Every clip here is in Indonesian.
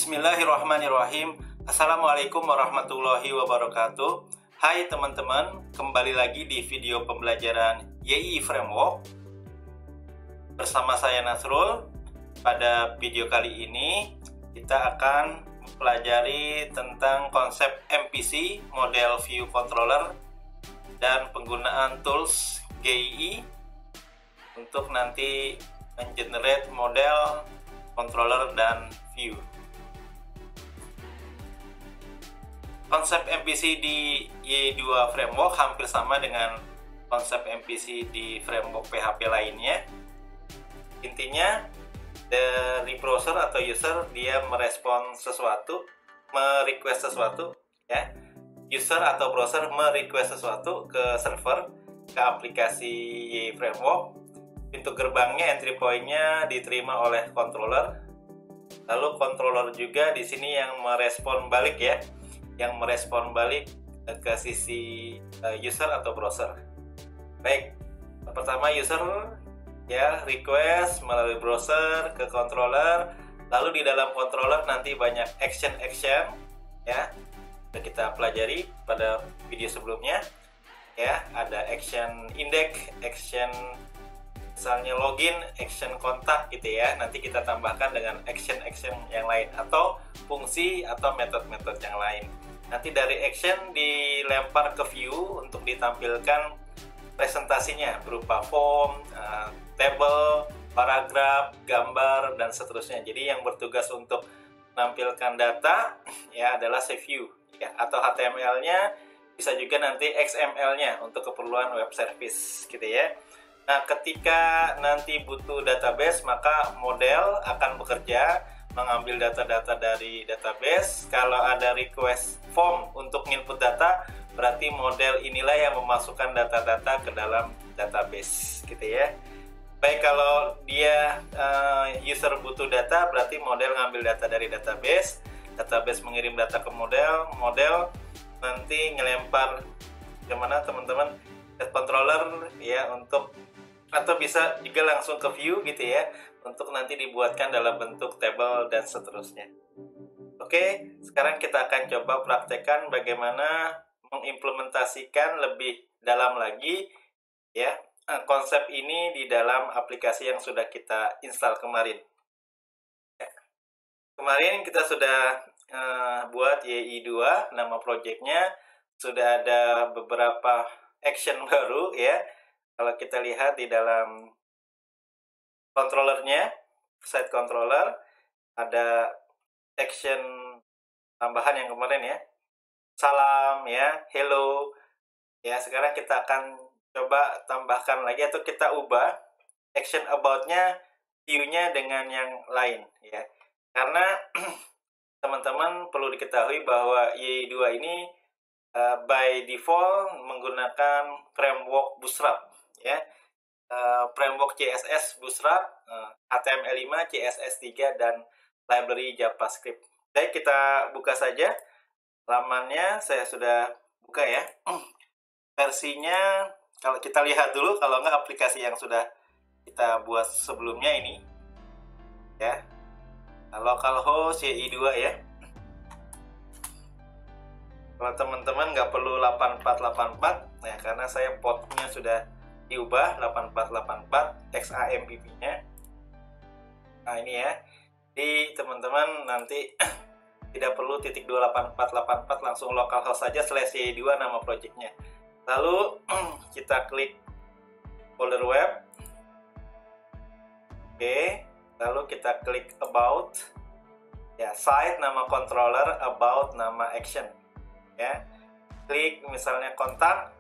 Bismillahirrahmanirrahim. Assalamualaikum warahmatullahi wabarakatuh. Hai teman-teman, kembali lagi di video pembelajaran YI Framework bersama saya Nasrul. Pada video kali ini kita akan mempelajari tentang konsep MPC, model view controller, dan penggunaan tools GII untuk nanti mengenerate model controller dan view. Konsep MPC di Y2 Framework hampir sama dengan konsep MPC di framework PHP lainnya. Intinya, dari browser atau user dia merespon sesuatu, merequest sesuatu, ya. User atau browser merequest sesuatu ke server, ke aplikasi Y Framework. Pintu gerbangnya, entry point-nya diterima oleh controller. Lalu controller juga di sini yang merespon balik, ya. Yang merespon balik ke sisi user atau browser. Baik, pertama user ya request melalui browser ke controller, lalu di dalam controller nanti banyak action ya. Sudah kita pelajari pada video sebelumnya. Ya, ada action index, action misalnya login, action kontak gitu ya. Nanti kita tambahkan dengan action yang lain atau fungsi atau metode-metode yang lain. Nanti dari action dilempar ke view untuk ditampilkan presentasinya berupa form, table, paragraf, gambar, dan seterusnya. Jadi yang bertugas untuk menampilkan data ya adalah si view ya, atau HTML-nya, bisa juga nanti XML-nya untuk keperluan web service gitu ya. Nah, ketika nanti butuh database, maka model akan bekerja mengambil data-data dari database. Kalau ada request form untuk input data, berarti model inilah yang memasukkan data-data ke dalam database gitu ya. Baik, kalau dia user butuh data, berarti model ngambil data dari database, database mengirim data ke model, model nanti ngelempar kemana teman-teman, ke controller ya, untuk atau bisa juga langsung ke view gitu ya, untuk nanti dibuatkan dalam bentuk table dan seterusnya. Oke, sekarang kita akan coba praktekkan bagaimana mengimplementasikan lebih dalam lagi ya konsep ini di dalam aplikasi yang sudah kita install kemarin. Ya. Kemarin kita sudah buat YI2, nama projectnya, sudah ada beberapa action baru ya. Kalau kita lihat di dalam controllernya, site controller, ada action tambahan yang kemarin ya, salam ya, hello ya. Sekarang kita akan coba tambahkan lagi atau kita ubah action about-nya, view-nya dengan yang lain ya. Karena teman-teman perlu diketahui bahwa Y2 ini by default menggunakan framework Bootstrap ya, framework CSS Bootstrap, HTML5, CSS3, dan library JavaScript. Baik, kita buka saja lamannya. Saya sudah buka ya. Versinya, kalau kita lihat dulu, kalau nggak aplikasi yang sudah kita buat sebelumnya ini ya, localhost YI2 ya. Kalau teman-teman nggak perlu 8484 ya, karena saya portnya sudah diubah 8484 XAMPP-nya. Nah, ini ya. Jadi teman-teman nanti tidak perlu titik 28484, langsung localhost saja /y2 nama projectnya. Lalu kita klik folder web. Oke, lalu kita klik about. Ya, site nama controller, about nama action. Ya. Klik misalnya kontak,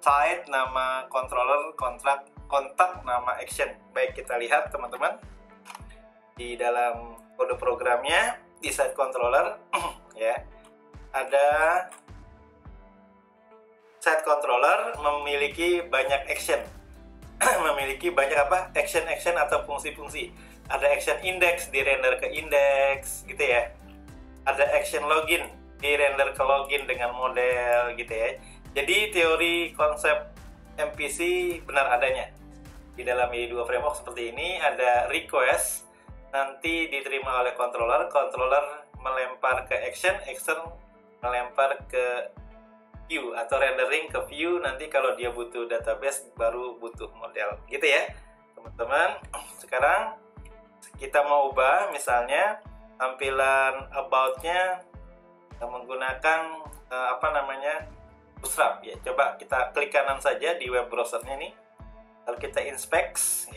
site nama controller, kontak nama action. Baik, kita lihat teman-teman di dalam kode programnya di site controller ya, ada site controller memiliki banyak action memiliki banyak apa, action atau fungsi-fungsi. Ada action index, di render ke index gitu ya. Ada action login, di render ke login dengan model gitu ya. Jadi teori konsep MPC benar adanya. Di dalam Y2 Framework seperti ini, ada request nanti diterima oleh controller, controller melempar ke action, action melempar ke view atau rendering ke view. Nanti kalau dia butuh database baru butuh model, gitu ya teman-teman. Sekarang kita mau ubah misalnya tampilan about-nya menggunakan Bootstrap ya. Coba kita klik kanan saja di web browsernya nih, lalu kita inspeksi.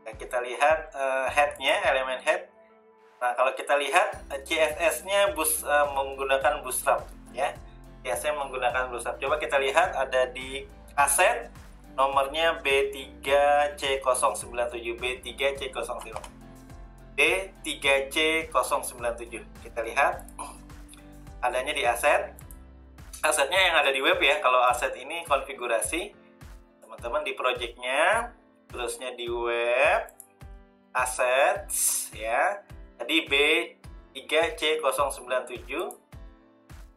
Nah, kita lihat head-nya, elemen head. Nah, kalau kita lihat CSS-nya menggunakan Bootstrap ya. CSS menggunakan Bootstrap. Coba kita lihat ada di aset nomornya B3C097, B3C00, B3C097. Kita lihat adanya di aset. Asetnya yang ada di web ya. Kalau aset ini konfigurasi, teman-teman di projectnya, terusnya di web, assets ya. Tadi B3C097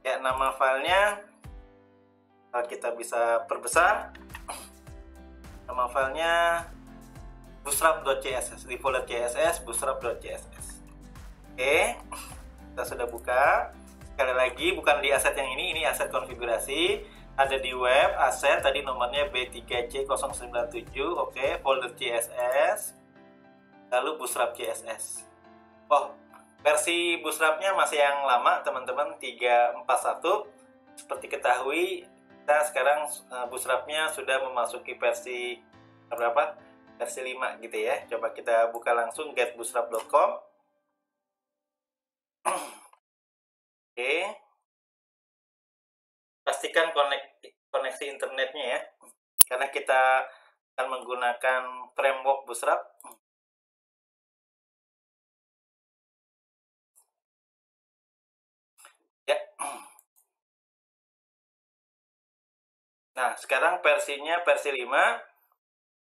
ya. Nama filenya kita bisa perbesar. Nama filenya bootstrap.css, di folder css bootstrap.css. Oke, kita sudah buka. Sekali lagi, bukan di aset yang ini aset konfigurasi. Ada di web, aset tadi nomornya B3C097. Oke, folder css, lalu bootstrap css. Oh, versi bootstrapnya masih yang lama teman-teman, 3.4.1. Seperti ketahui, kita sekarang bootstrapnya sudah memasuki versi berapa? Versi 5 gitu ya. Coba kita buka langsung getbootstrap.com. Oke. Pastikan koneksi internetnya ya. Karena kita akan menggunakan framework Bootstrap. Ya. Nah, sekarang versinya versi 5.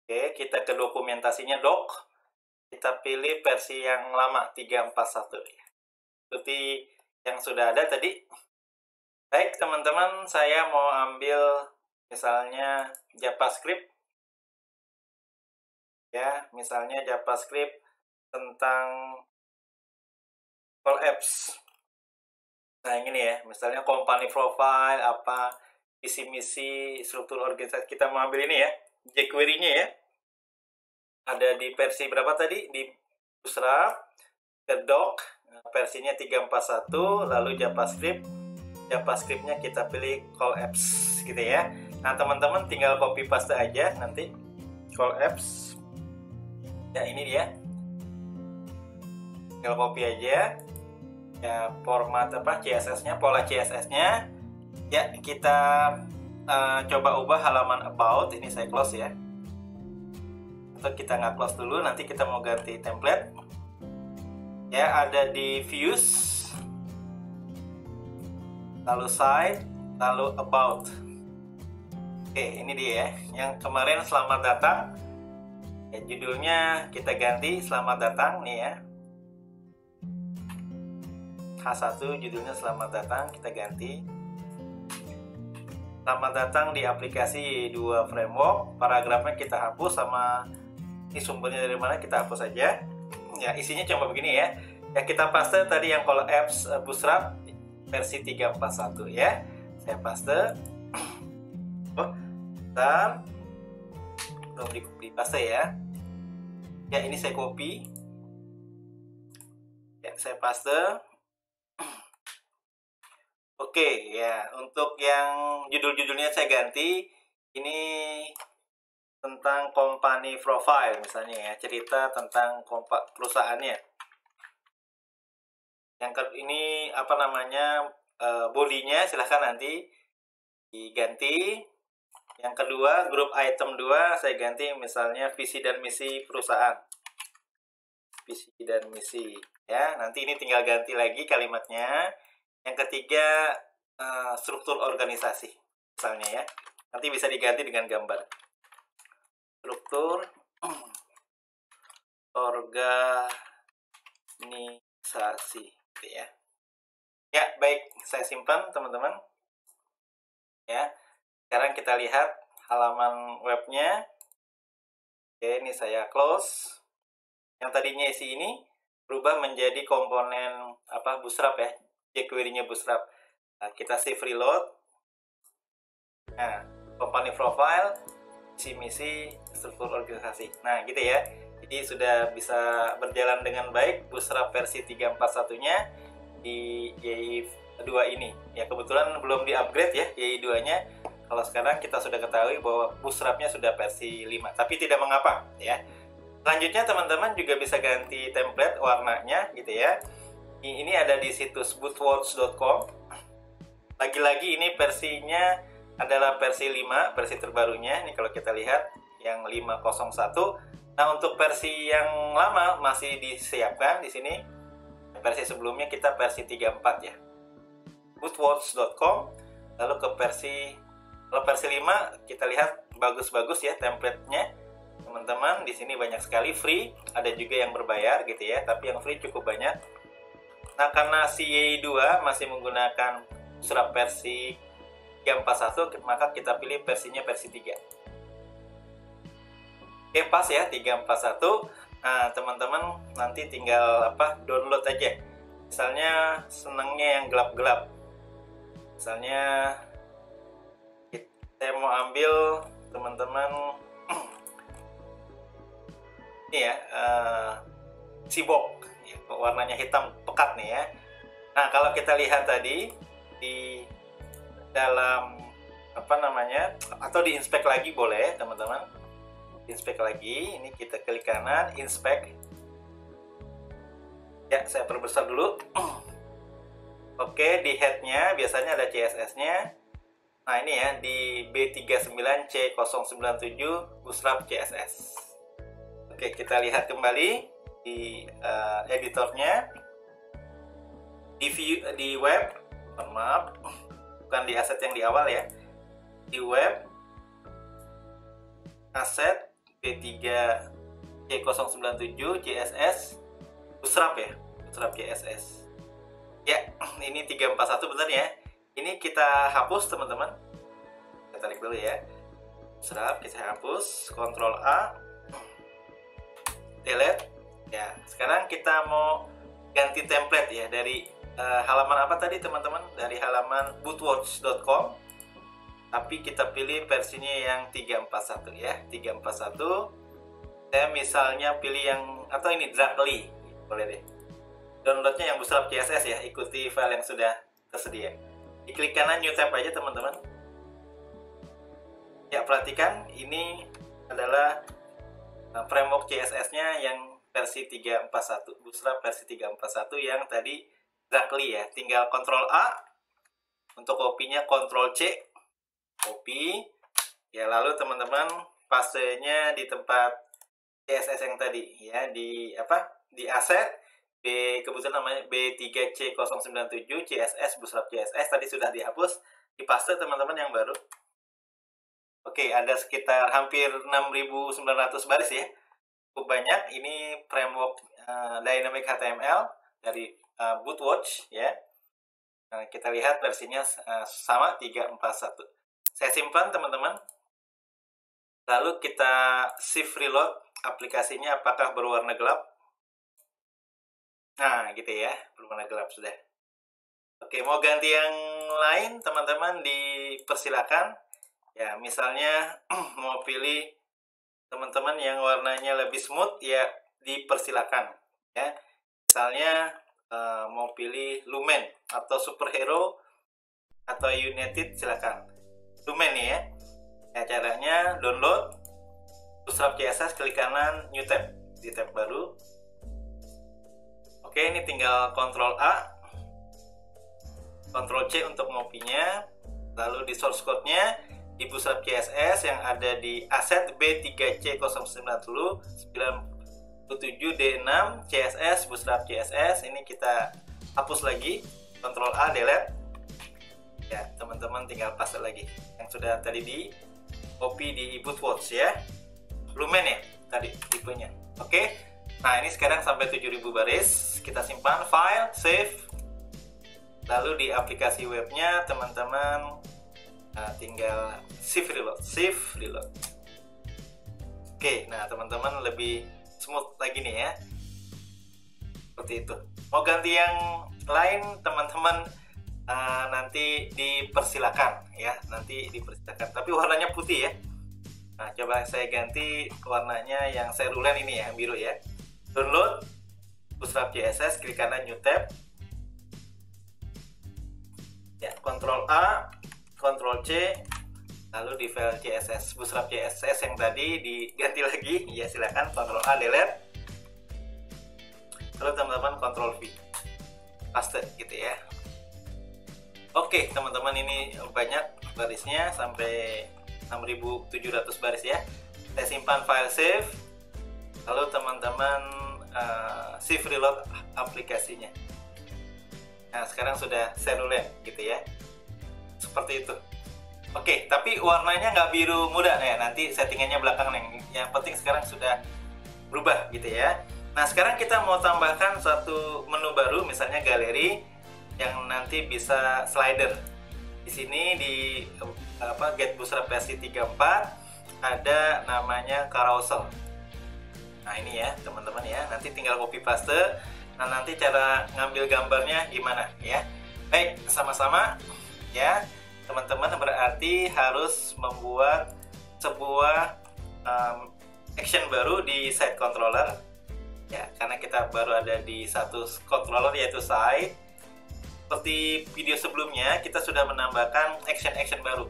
Oke, kita ke dokumentasinya doc. Kita pilih versi yang lama 3.4.1 ya. Seperti yang sudah ada tadi. Baik, teman-teman, saya mau ambil misalnya JavaScript. Ya, misalnya JavaScript tentang call apps. Nah, ini ya, misalnya company profile, apa visi misi, struktur organisasi. Kita mau ambil ini ya, jQuery-nya ya. Ada di versi berapa tadi? Di Bootstrap, ke doc, versinya 3.4.1, lalu JavaScript-nya kita pilih call apps gitu ya. Nah, teman-teman tinggal copy paste aja nanti call apps. Ya, ini dia. Tinggal copy aja. Ya, format CSS-nya, pola CSS-nya. Ya, kita coba ubah halaman about. Ini saya close ya. Atau kita nggak close dulu, nanti kita mau ganti template. Ya, ada di views, lalu site, lalu about. Oke, ini dia ya. Yang kemarin selamat datang. Ya, judulnya kita ganti selamat datang nih ya. H1 judulnya selamat datang, kita ganti selamat datang di aplikasi Y2 framework. Paragrafnya kita hapus, sama ini sumbernya dari mana kita hapus aja. Ya, isinya cuma begini ya. Ya, kita paste tadi yang call apps Bootstrap versi 3.4.1 ya. Saya paste. Oh, bentar. Belum di paste ya. Ya, ini saya copy. Ya, saya paste. Oke, ya, untuk yang judul-judulnya saya ganti. Ini tentang company profile misalnya ya, cerita tentang perusahaannya. Yang ini bodinya silahkan nanti diganti. Yang kedua, grup item 2 saya ganti misalnya visi dan misi perusahaan. Visi dan misi ya, nanti ini tinggal ganti lagi kalimatnya. Yang ketiga, struktur organisasi misalnya ya, nanti bisa diganti dengan gambar struktur organisasi gitu ya. Ya, baik, saya simpan teman-teman ya. Sekarang kita lihat halaman webnya. Oke, ini saya close. yang tadinya isi ini berubah menjadi komponen bootstrap ya, jQuery-nya bootstrap. Nah, kita save reload. Nah, company profile, visi misi, struktur organisasi. Nah, gitu ya. Jadi sudah bisa berjalan dengan baik bootstrap versi 3.4.1-nya di YI 2 ini. Ya, kebetulan belum di-upgrade ya YI 2-nya. Kalau sekarang kita sudah ketahui bahwa bootstrap-nya sudah versi 5, tapi tidak mengapa ya. Selanjutnya teman-teman juga bisa ganti template warnanya gitu ya. Ini ada di situs bootwatch.com. Lagi-lagi ini versinya adalah versi 5, versi terbarunya. Ini kalau kita lihat yang 5.01. Nah, untuk versi yang lama masih disiapkan di sini. Versi sebelumnya kita versi 3.4 ya. bootwatch.com. Lalu ke versi 5 kita lihat bagus-bagus ya template-nya. Teman-teman, di sini banyak sekali free, ada juga yang berbayar gitu ya, tapi yang free cukup banyak. Nah, karena si YI 2 masih menggunakan bootstrap versi 3.4.1, maka kita pilih versinya versi 3. Oke, pas ya 3.4.1. Nah, teman-teman nanti tinggal download aja. Misalnya senangnya yang gelap-gelap. Misalnya saya mau ambil teman-teman ini ya, sibok ya, warnanya hitam pekat nih ya. Nah, kalau kita lihat tadi di dalam atau di inspect lagi boleh teman-teman, inspect lagi. Ini kita klik kanan, inspect ya, saya perbesar dulu. Oke, di headnya biasanya ada CSS-nya. Nah, ini ya di B39C097 bootstrap CSS. Oke, kita lihat kembali di editornya, di web, maaf, bukan di aset yang di awal ya, di web, aset B3C097 CSS bootstrap ya, bootstrap CSS. Ya, ini 3.4.1 benar ya. Ini kita hapus teman-teman. Kita tarik dulu ya. Bootstrap kita hapus, Ctrl A. Delete ya. Sekarang kita mau ganti template ya dari halaman apa tadi teman-teman, dari halaman bootwatch.com, tapi kita pilih versinya yang 3.4.1 ya, 3.4.1. Saya misalnya pilih yang, atau ini Dragly boleh deh, downloadnya yang bootstrap CSS ya, ikuti file yang sudah tersedia. Diklik kanan new tab aja teman-teman ya. Perhatikan ini adalah framework CSS-nya yang versi 3.4.1, bootstrap versi 3.4.1 yang tadi Dragly ya. Tinggal Ctrl A, untuk copy-nya Ctrl C, copy ya. Lalu teman-teman pastenya di tempat CSS yang tadi ya, di asset kebetulan namanya B3C097 CSS bootstrap CSS, tadi sudah dihapus, dipaste teman-teman yang baru. Oke, ada sekitar hampir 6.900 baris ya, cukup banyak. Ini framework Dynamic HTML dari Bootwatch ya. Nah, kita lihat versinya sama 3.4.1. Saya simpan teman-teman. Lalu kita shift reload aplikasinya, apakah berwarna gelap. Nah, gitu ya, berwarna gelap sudah. Oke, mau ganti yang lain teman-teman dipersilakan. Ya, misalnya mau pilih teman-teman yang warnanya lebih smooth ya, dipersilakan ya. Misalnya mau pilih Lumen atau Superhero atau United, silakan. Lumen ya. Ya, caranya download bootstrap CSS, klik kanan new tab, di tab baru. Oke, ini tinggal Ctrl A, Ctrl C untuk ngopinya. Lalu di source code-nya di bootstrap CSS yang ada di aset B3C097D6 CSS bootstrap CSS, ini kita hapus lagi, Ctrl A, delete ya. Teman-teman tinggal paste lagi yang sudah tadi di copy di Bootwatch ya, Lumen ya tadi tipenya. Oke, nah ini sekarang sampai 7.000 baris, kita simpan, file, save. Lalu di aplikasi webnya teman-teman tinggal shift reload. Oke, nah teman-teman lebih smooth lagi nih ya. seperti itu. Mau ganti yang lain teman-teman nanti dipersilakan ya, nanti dipersilakan. Tapi warnanya putih ya. Nah, coba saya ganti warnanya yang serulen ini ya, yang biru ya. Download Bootstrap CSS, klik kanan New Tab. Ya, Ctrl A, Ctrl C, lalu di file CSS Bootstrap CSS yang tadi diganti lagi. Ya, silakan Ctrl A, delete. Lalu teman-teman Ctrl V, paste gitu ya. Oke teman-teman, ini banyak barisnya sampai 6700 baris ya. Saya simpan file save, lalu teman-teman save reload aplikasinya. Nah sekarang sudah serulen gitu ya, seperti itu. Oke, tapi warnanya nggak biru muda ya, nanti settingannya belakangan. Yang penting sekarang sudah berubah gitu ya. Nah sekarang kita mau tambahkan satu menu baru, misalnya galeri yang nanti bisa slider. Di sini di Get Bootstrap versi 34 ada namanya carousel. Nah ini ya teman-teman ya, nanti tinggal copy paste. Nah nanti cara ngambil gambarnya gimana ya. Baik, sama-sama ya teman-teman, berarti harus membuat sebuah action baru di side controller ya, karena kita baru ada di satu controller yaitu side. Seperti video sebelumnya, kita sudah menambahkan action baru.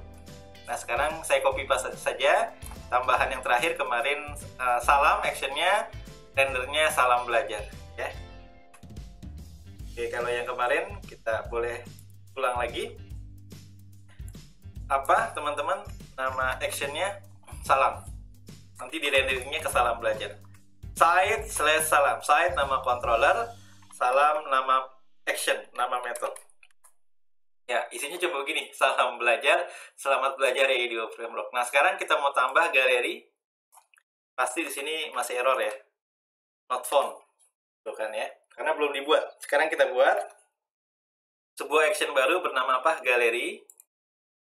Nah, sekarang saya copy paste saja. Tambahan yang terakhir kemarin salam actionnya, rendernya salam belajar. Ya. Oke, kalau yang kemarin kita boleh ulang lagi. Apa, teman-teman? Nama actionnya salam. Nanti di renderingnya ke salam belajar. Site/salam. Site nama controller, salam nama action, nama method. Ya, isinya coba begini. Salam belajar, selamat belajar ya di Framework. Nah, sekarang kita mau tambah galeri. Pasti di sini masih error ya. Not found. Tuh kan ya. Karena belum dibuat. Sekarang kita buat sebuah action baru bernama apa? Galeri.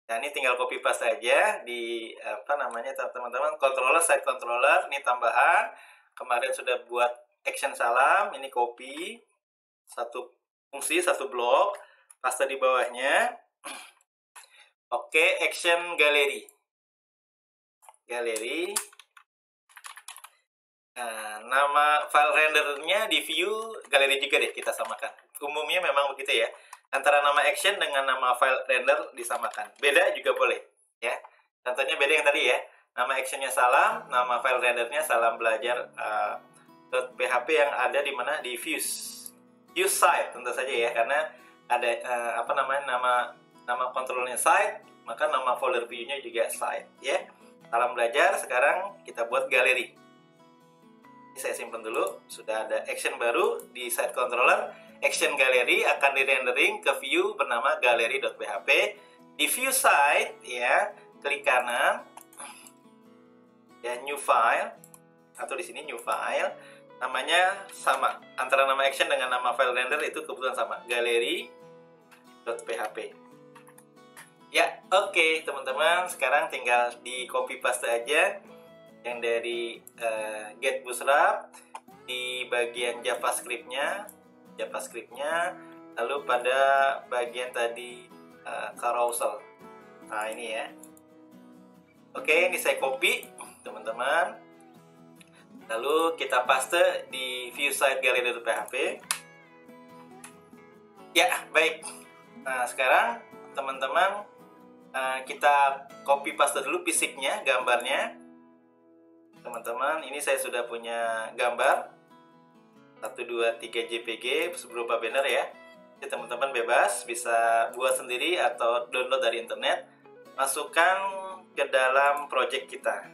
Nah, ini tinggal copy paste aja di teman-teman, controller, side controller, ini tambahan. Kemarin sudah buat action salam, ini copy. Satu fungsi, satu blok, paste di bawahnya. Oke, action galeri. Nah, nama file rendernya di view galeri juga deh kita samakan. Umumnya memang begitu ya. Antara nama action dengan nama file render disamakan. Beda juga boleh ya. Contohnya beda yang tadi ya. Nama actionnya salam, nama file rendernya salam belajar .php yang ada di mana di views. Use site tentu saja ya, karena ada nama kontrolnya site, maka nama folder view-nya juga site ya. Salam belajar. Sekarang kita buat galeri. Saya simpan dulu. Sudah ada action baru di site controller. Action galeri akan di-rendering ke view bernama galeri.php. Di view site ya, klik kanan ya, new file, atau di sini new file. Namanya sama, antara nama action dengan nama file render itu kebetulan sama, galeri.php. Ya, oke teman-teman, sekarang tinggal di copy paste aja yang dari Get Bootstrap di bagian JavaScript-nya, lalu pada bagian tadi carousel. Nah, ini ya. Oke, ini saya copy, teman-teman. Lalu kita paste di view site galeri.php. Ya, baik. Nah, sekarang teman-teman kita copy paste dulu fisiknya, gambarnya. Teman-teman, ini saya sudah punya gambar 1, 2, 3 JPG berupa banner ya. Jadi teman-teman bebas bisa buat sendiri atau download dari internet. Masukkan ke dalam project kita.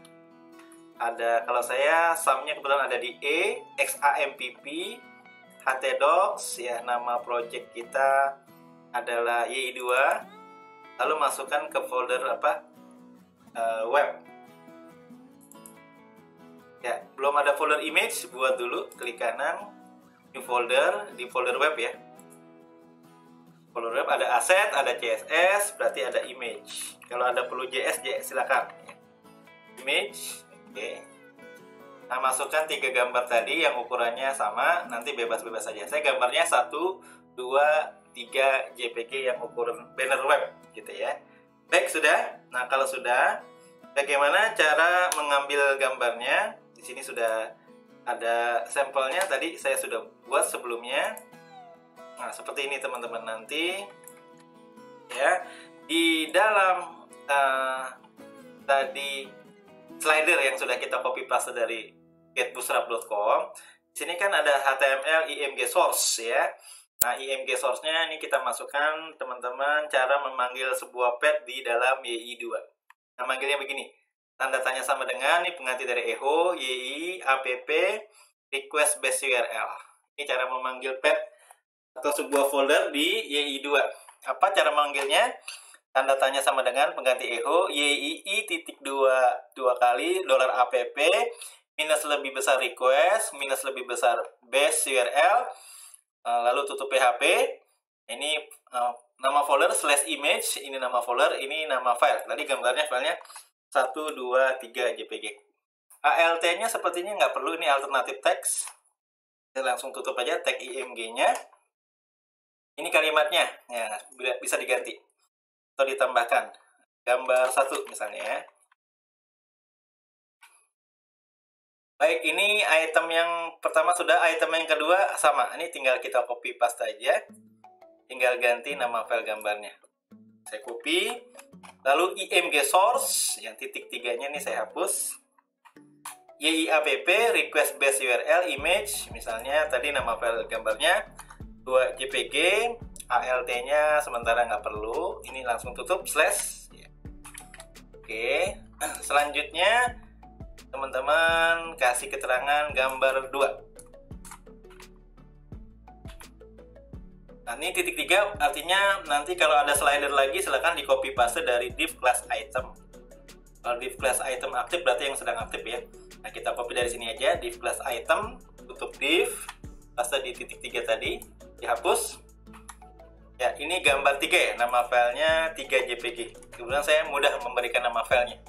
Ada, kalau saya sumnya kebetulan ada di XAMPP, htdocs ya, nama project kita adalah YI2. Lalu masukkan ke folder web. Ya, belum ada folder image, buat dulu, klik kanan, new folder, di folder web ya. Folder web ada asset, ada CSS, berarti ada image. Kalau ada perlu JS silakan. Image. Oke. Nah, masukkan 3 gambar tadi yang ukurannya sama, nanti bebas-bebas saja. Saya gambarnya 1, 2, 3 JPG yang ukuran banner web gitu ya. Baik, sudah. Nah, kalau sudah, bagaimana cara mengambil gambarnya? Di sini sudah ada sampelnya, tadi saya sudah buat sebelumnya. Nah, seperti ini teman-teman. Nanti ya, di dalam tadi slider yang sudah kita copy paste dari getbootstrap.com. Di sini kan ada HTML IMG source ya. Nah, IMG source-nya ini kita masukkan teman-teman cara memanggil sebuah pad di dalam YI2. Nah, manggilnya begini. Tanda tanya sama dengan ini pengganti dari echo, YI, app, request base URL. Ini cara memanggil pad atau sebuah folder di YI2. Apa cara memanggilnya? Tanda tanya sama dengan pengganti echo YII titik dua kali $app minus lebih besar request minus lebih besar base URL lalu tutup PHP. Ini nama folder /image, ini nama folder, ini nama file. Tadi gambarnya filenya 1, 2, 3 JPG. ALT-nya sepertinya nggak perlu, ini alternative text. Saya langsung tutup aja tag IMG-nya. Ini kalimatnya, ya bisa diganti atau ditambahkan gambar 1 misalnya ya. Baik, ini item yang pertama sudah, item yang kedua sama. Ini tinggal kita copy paste aja, tinggal ganti nama file gambarnya. Saya copy, lalu IMG source yang titik 3-nya ini saya hapus. YIAPP request base URL image, misalnya tadi nama file gambarnya 2 JPG. ALT-nya sementara nggak perlu, ini langsung tutup slash. Oke, selanjutnya teman-teman kasih keterangan gambar 2. Nah, ini titik 3 artinya nanti kalau ada slider lagi silahkan di copy paste dari div class item. Kalau div class item aktif berarti yang sedang aktif ya. Nah, kita copy dari sini aja, div class item, tutup div, paste di titik 3 tadi, dihapus. Ya, ini gambar 3 ya, nama filenya 3 JPG. Kemudian saya mudah memberikan nama filenya,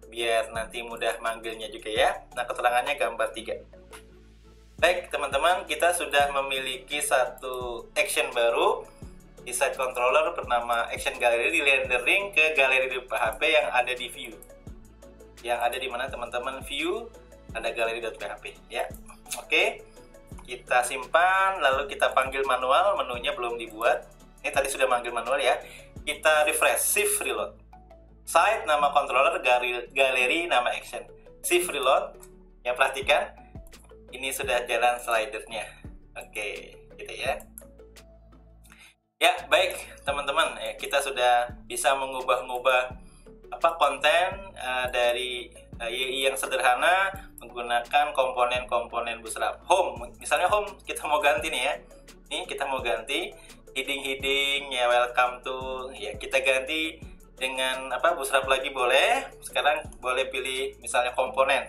biar nanti mudah manggilnya juga ya. Nah, keterangannya gambar 3. Baik, teman-teman, kita sudah memiliki satu action baru di site controller bernama action gallery, di rendering ke galeri di PHP yang ada di view. Yang ada di mana teman-teman? View, ada galeri.php ya. Oke, kita simpan, lalu kita panggil manual, menunya belum dibuat. Ini tadi sudah manggil manual ya. Kita refresh, shift reload. Site nama controller, galeri nama action. Shift reload. Ya, perhatikan. Ini sudah jalan slidernya. Oke, gitu ya. Ya, baik teman-teman. Kita sudah bisa mengubah-ubah konten dari YI yang sederhana menggunakan komponen-komponen Bootstrap. Home, misalnya home kita mau ganti nih ya. Ini kita mau ganti heading ya, welcome to, ya kita ganti dengan Bootstrap lagi boleh. Sekarang boleh pilih misalnya komponen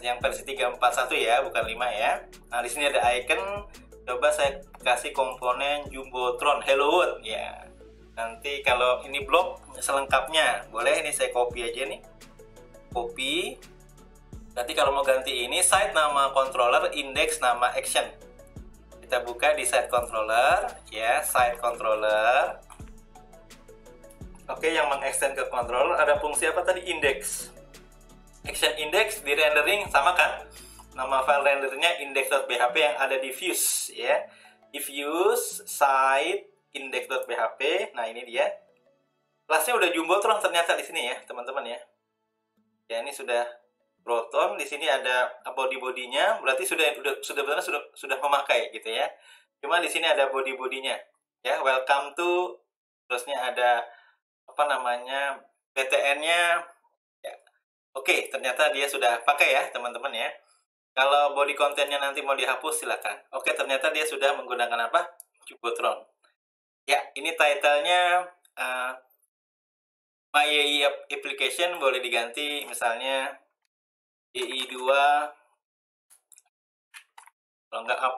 yang versi 3.4.1 ya, bukan 5 ya. Nah, di sini ada icon. Coba saya kasih komponen Jumbotron Hello World ya. Nanti kalau ini blok selengkapnya boleh, ini saya copy aja nih. Copy. Nanti kalau mau ganti ini site nama controller, index nama action. Kita buka di site controller ya, site controller. Oke, yang mengextend ke controller ada fungsi apa tadi? Index. Action index di rendering sama kan? Nama file rendernya index.php yang ada di views ya. Di views site index.php. Nah, ini dia. Kelasnya udah Jumbotron ternyata di sini ya, teman-teman ya. Ya, ini sudah Proton, di sini ada body-bodinya, berarti sudah memakai gitu ya. Cuma di sini ada body-bodinya ya, welcome to, terusnya ada PTN-nya ya. Oke, ternyata dia sudah pakai ya teman-teman ya. Kalau body kontennya nanti mau dihapus silakan. Oke, ternyata dia sudah menggunakan Jumbotron. Ya, ini title-nya My YI application, boleh diganti misalnya YI2, kalau nggak app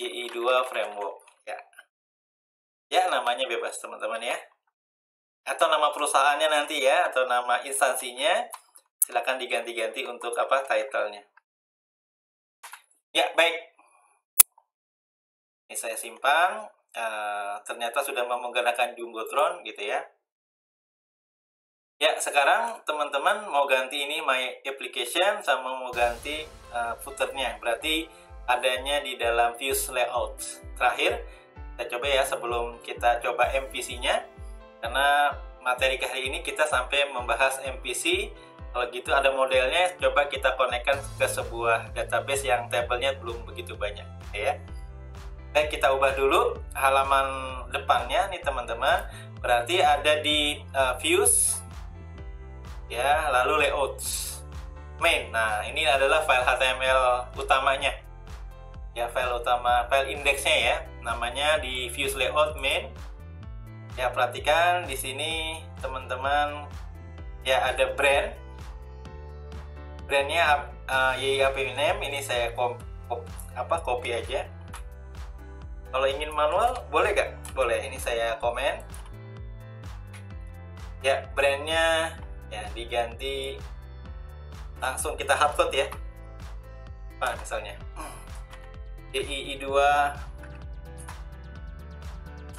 YI2 framework ya. Ya, namanya bebas teman-teman ya. Atau nama perusahaannya nanti ya, atau nama instansinya silakan diganti-ganti untuk apa title-nya. Ya, baik. Ini saya simpan. Ternyata sudah menggunakan Jumbotron gitu ya. Ya, sekarang teman-teman mau ganti ini My Application sama mau ganti footernya. Berarti adanya di dalam Views Layout. Terakhir, kita coba ya sebelum kita coba MVC-nya. Karena materi kali ini kita sampai membahas MVC. Kalau gitu ada modelnya, coba kita konekkan ke sebuah database yang tabelnya belum begitu banyak, ya. Baik, kita ubah dulu halaman depannya nih teman-teman. Berarti ada di views, ya, lalu layouts, main. Nah, ini adalah file HTML utamanya, ya, file utama, file indeksnya ya. Namanya di views layout main. Ya, perhatikan di sini teman-teman, ya ada brand. Brandnya YIAP name, ini saya copy aja. Kalau ingin manual boleh gak? Boleh, ini saya komen. Ya, brandnya ya diganti, langsung kita hardcode ya. Misalnya YII2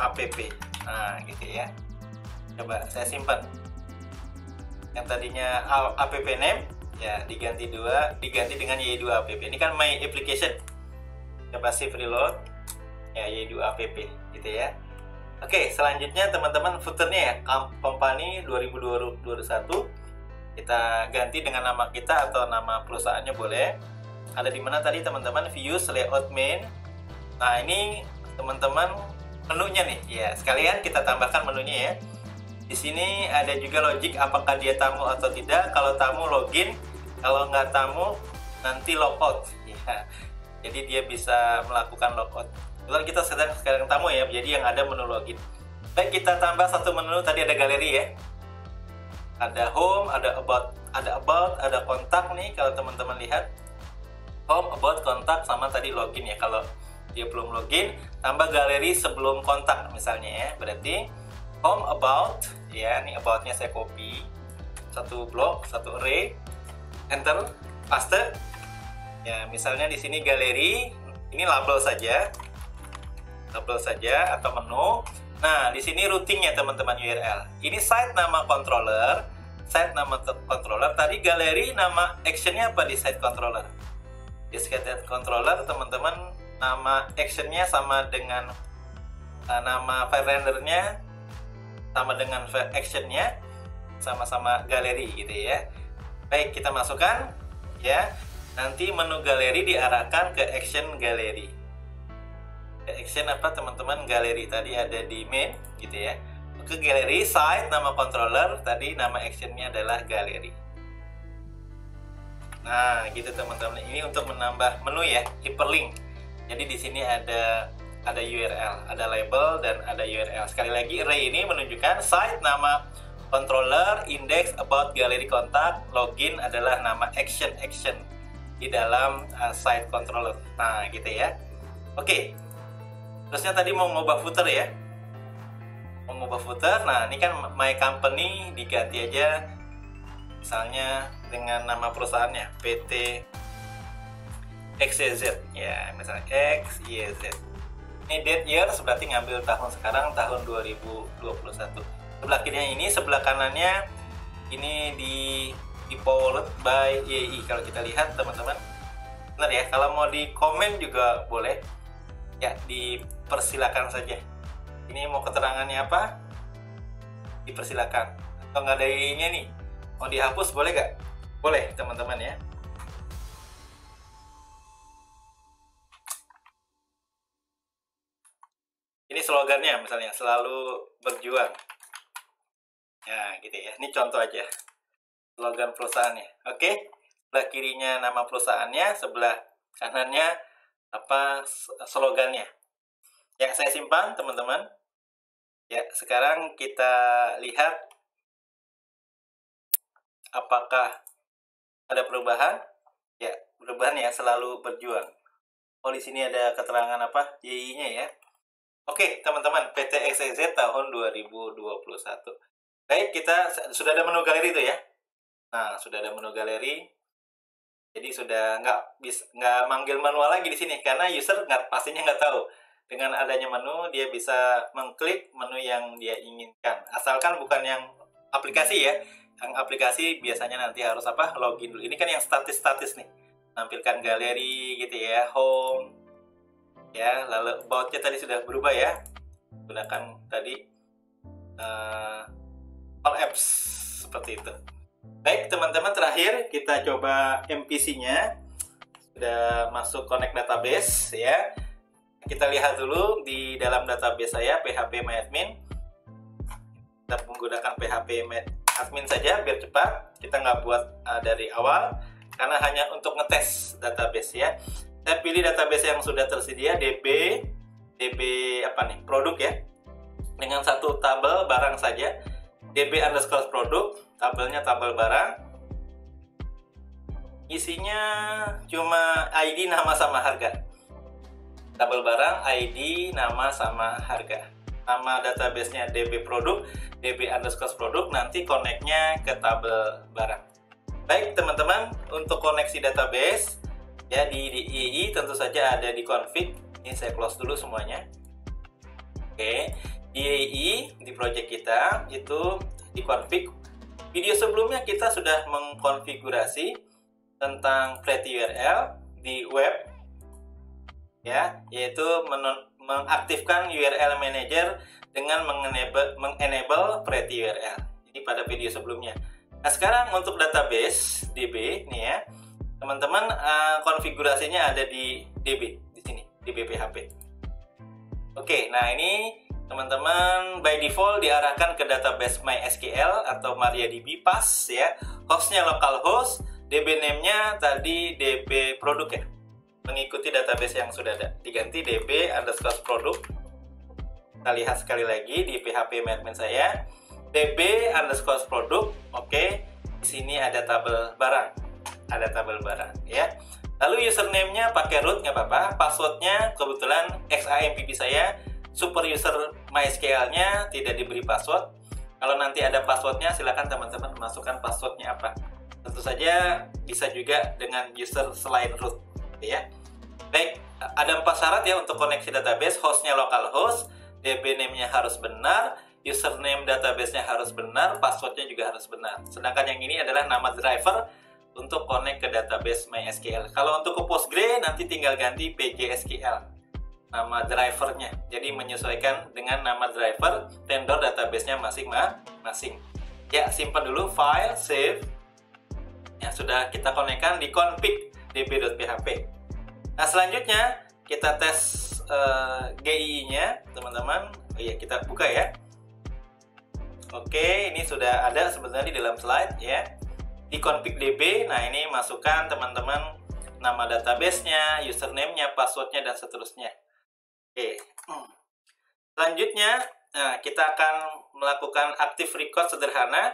app. Nah, gitu ya. Coba saya simpan. Yang tadinya app name ya diganti dengan YII2 app. Ini kan My Application. Coba save reload. Ya, YII2 app gitu ya. Oke, selanjutnya teman-teman footernya ya, company 2021 kita ganti dengan nama kita atau nama perusahaannya boleh. Ada di mana tadi teman-teman? Views layout main. Nah, ini teman-teman menunya nih. Ya, sekalian kita tambahkan menunya ya. Di sini ada juga logic apakah dia tamu atau tidak. Kalau tamu login, kalau nggak tamu nanti logout. Ya. Jadi dia bisa melakukan logout. Kebetulan kita sekarang tamu ya, jadi yang ada menu login. Baik, kita tambah satu menu, tadi ada galeri ya. Ada home, ada about, ada kontak nih kalau teman-teman lihat. Home, about, kontak, sama tadi login ya. Kalau dia belum login, tambah galeri sebelum kontak misalnya ya. Berarti home, about, ya, ini about-nya saya copy. Satu blok, satu array. Enter, paste. Ya, misalnya di sini galeri, ini label saja. Label saja atau menu. Nah, di sini routingnya teman-teman URL. Ini site nama controller, site nama controller. Tadi galeri nama actionnya apa di site controller? Di site controller teman-teman nama actionnya sama dengan nama file rendernya sama dengan file actionnya, sama-sama galeri gitu ya. Baik, kita masukkan ya. Nanti menu galeri diarahkan ke action galeri. Action apa teman-teman? Galeri tadi ada di main gitu ya. Ke galeri, site nama controller, tadi nama actionnya adalah galeri. Nah, gitu teman-teman. Ini untuk menambah menu ya, hyperlink. Jadi di sini ada URL, ada label dan ada URL. Sekali lagi, array ini menunjukkan site nama controller, index, about, galeri, kontak, login adalah nama action di dalam site controller. Nah, gitu ya. Oke. Terusnya tadi mau ngubah footer ya. Mau ngubah footer. Nah, ini kan my company diganti aja misalnya dengan nama perusahaannya PT XYZ ya, misalnya XYZ. Ini date year berarti ngambil tahun sekarang, tahun 2021. Sebelah kirinya ini, sebelah kanannya ini di powered by YII. Kalau kita lihat teman-teman, benar ya. Kalau mau di komen juga boleh ya, dipersilakan saja. Ini mau keterangannya apa? Dipersilakan. Atau nggak ada ininya nih, mau dihapus boleh nggak? Boleh teman-teman ya. Ini slogannya misalnya, selalu berjuang. Ya gitu ya, ini contoh aja slogan perusahaannya. Oke, sebelah kirinya nama perusahaannya, sebelah kanannya apa slogannya. Ya, saya simpan teman-teman. Ya, sekarang kita lihat apakah ada perubahan. Ya, perubahan ya, selalu berjuang. Oh, di sini ada keterangan apa? YI-nya ya. Oke, teman-teman, PT XYZ tahun 2021. Baik, kita sudah ada menu galeri itu ya. Nah, sudah ada menu galeri. Jadi sudah nggak manggil manual lagi di sini karena user pastinya nggak tahu. Dengan adanya menu, dia bisa mengklik menu yang dia inginkan. Asalkan bukan yang aplikasi ya. Yang aplikasi biasanya nanti harus login dulu. Ini kan yang statis-statis nih. Nampilkan galeri gitu ya, home. Ya, lalu about-nya tadi sudah berubah ya. Gunakan tadi all apps seperti itu. Baik teman-teman, terakhir kita coba MPC-nya. Sudah masuk connect database ya. Kita lihat dulu di dalam database saya PHP MyAdmin. Kita menggunakan PHP MyAdmin saja biar cepat. Kita nggak buat dari awal karena hanya untuk ngetes database ya. Saya pilih database yang sudah tersedia, DB produk ya. Dengan satu tabel barang saja. DB_produk, tabelnya tabel barang. Isinya cuma ID, nama sama harga. Tabel barang, ID, nama sama harga. Nama database-nya DB produk, DB_produk, nanti connect-nya ke tabel barang. Baik teman-teman, untuk koneksi database ya di IE tentu saja ada di config. Ini saya close dulu semuanya. Oke. Di IE, di project kita itu di config. Video sebelumnya kita sudah mengkonfigurasi tentang pretty URL di web ya, yaitu mengaktifkan URL manager dengan mengenable pretty URL. Ini pada video sebelumnya. Nah, sekarang untuk database DB nih ya. Teman-teman, konfigurasinya ada di DB di sini, DB PHP. Oke, nah ini teman-teman by default diarahkan ke database MySQL atau MariaDB pas ya. Hostnya localhost, DB name-nya tadi DB produk ya. Mengikuti database yang sudah ada. Diganti DB_produk. Kita lihat sekali lagi di PHP MyAdmin saya. DB_produk. Oke. Di sini ada tabel barang. Ada tabel barang ya. Lalu username-nya pakai root nggak apa-apa. Password-nya kebetulan XAMPP saya. Super user MySQL-nya tidak diberi password. Kalau nanti ada passwordnya, silakan teman-teman masukkan passwordnya apa. Tentu saja bisa juga dengan user selain root, ya. Baik, ada 4 syarat ya untuk koneksi database. Hostnya localhost, DB name-nya harus benar, username database-nya harus benar, passwordnya juga harus benar. Sedangkan yang ini adalah nama driver untuk connect ke database MySQL. Kalau untuk ke Postgre, nanti tinggal ganti PGSQL. Nama drivernya, jadi menyesuaikan dengan nama driver vendor database-nya masing-masing. Ya, simpan dulu file, save. Ya, sudah kita konekkan di config db.php. Nah, selanjutnya kita tes GI-nya, teman-teman. Oh iya, kita buka ya. Oke, ini sudah ada sebenarnya di dalam slide ya. Di config db, nah ini masukkan teman-teman nama database-nya, username-nya, password-nya, dan seterusnya. Oke, selanjutnya kita akan melakukan active record sederhana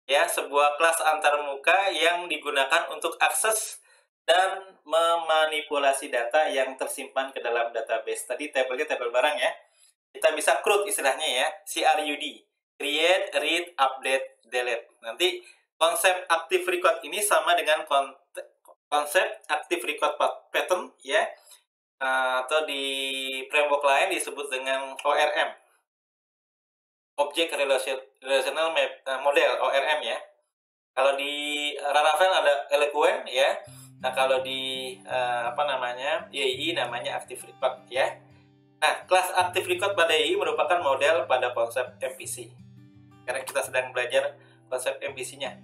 ya, sebuah kelas antarmuka yang digunakan untuk akses dan memanipulasi data yang tersimpan ke dalam database. Tadi tabelnya tabel barang ya. Kita bisa CRUD istilahnya ya, CRUD, create, read, update, delete. Nanti konsep active record ini sama dengan konsep active record pattern ya. Atau di framework lain disebut dengan ORM, Object Relational Model, ORM ya. Kalau di Laravel ada Eloquent ya. Nah, kalau di IE namanya Active Record ya. Nah, kelas Active Record pada IE merupakan model pada konsep MPC. Karena kita sedang belajar konsep MPC-nya.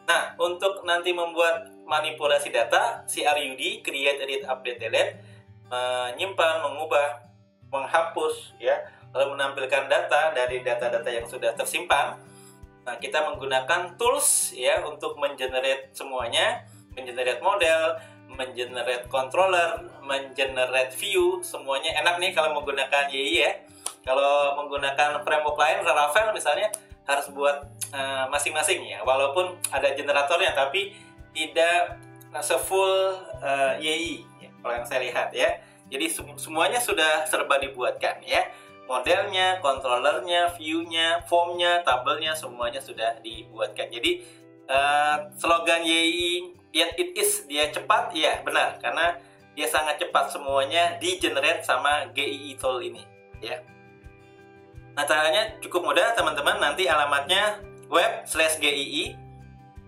Nah, untuk nanti membuat manipulasi data, CRUD, create, read, update, delete, menyimpan, mengubah, menghapus ya, lalu menampilkan data dari data-data yang sudah tersimpan. Nah, kita menggunakan tools ya untuk mengenerate semuanya, mengenerate model, mengenerate controller, mengenerate view, semuanya enak nih kalau menggunakan IE ya. Kalau menggunakan framework lain, Laravel misalnya harus buat masing-masing ya, walaupun ada generatornya tapi tidak se-full IE. Kalau yang saya lihat ya, jadi semuanya sudah serba dibuatkan ya, modelnya, controllernya, view-nya, form-nya, tabelnya, semuanya sudah dibuatkan. Jadi slogan YII Yet It Is, dia cepat, ya benar, karena dia sangat cepat, semuanya di generate sama GII tool ini ya. Nah, caranya cukup mudah teman-teman, nanti alamatnya web/GII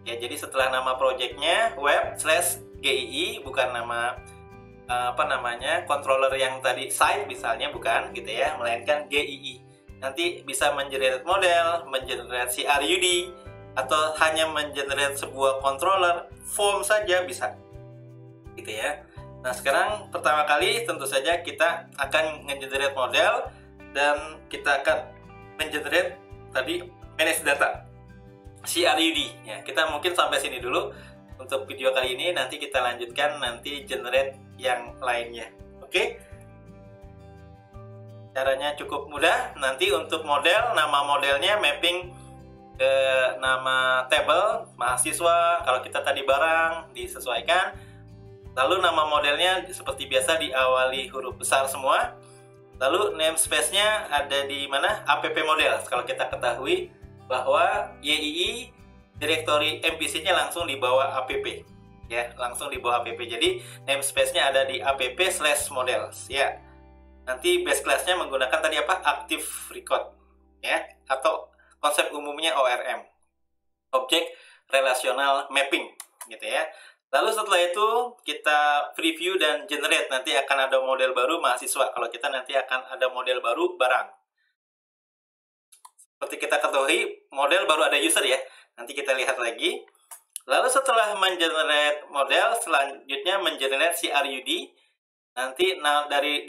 ya. Jadi setelah nama projectnya web/GII, bukan nama controller yang tadi site misalnya, bukan gitu ya, melainkan GII. Nanti bisa mengenerate model, mengenerate CRUD, atau hanya mengenerate sebuah controller, form saja bisa gitu ya. Nah, sekarang pertama kali tentu saja kita akan mengenerate model dan kita akan mengenerate tadi manage data CRUD ya. Kita mungkin sampai sini dulu untuk video kali ini, nanti kita lanjutkan nanti generate yang lainnya. Oke, caranya cukup mudah. Nanti untuk model, nama modelnya mapping ke nama table mahasiswa. Kalau kita tadi barang, disesuaikan. Lalu nama modelnya seperti biasa diawali huruf besar semua. Lalu namespace-nya ada di mana? App model. Kalau kita ketahui bahwa YII directory MPC-nya langsung di bawah app ya, langsung di bawah app. Jadi namespace-nya ada di app/models ya. Nanti base class-nya menggunakan tadi apa? Active record ya, atau konsep umumnya ORM, Object Relational Mapping gitu ya. Lalu setelah itu kita preview dan generate, nanti akan ada model baru mahasiswa. Kalau kita nanti akan ada model baru barang. Seperti kita ketahui, model baru ada user ya. Nanti kita lihat lagi. Lalu setelah mengenerate model, selanjutnya mengenerate CRUD. Nanti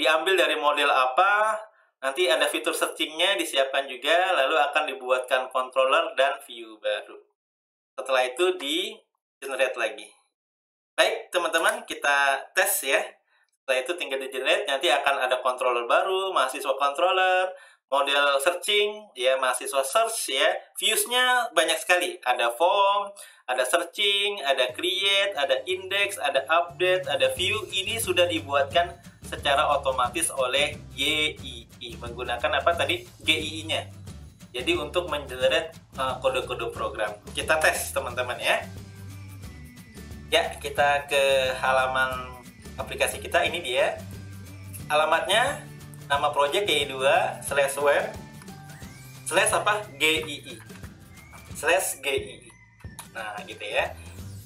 diambil dari model apa, nanti ada fitur searching-nya disiapkan juga, lalu akan dibuatkan controller dan view baru. Setelah itu di-generate lagi. Baik, teman-teman, kita tes ya. Setelah itu tinggal di-generate, nanti akan ada controller baru, mahasiswa controller, model searching, ya, mahasiswa search ya. Views-nya banyak sekali. Ada form, ada searching, ada create, ada index, ada update, ada view. Ini sudah dibuatkan secara otomatis oleh YII menggunakan apa tadi? GII-nya. Jadi untuk mengenerate kode-kode program. Kita tes teman-teman ya. Ya, kita ke halaman aplikasi kita. Ini dia. Alamatnya, nama project YII2/web /GII. Nah, gitu ya.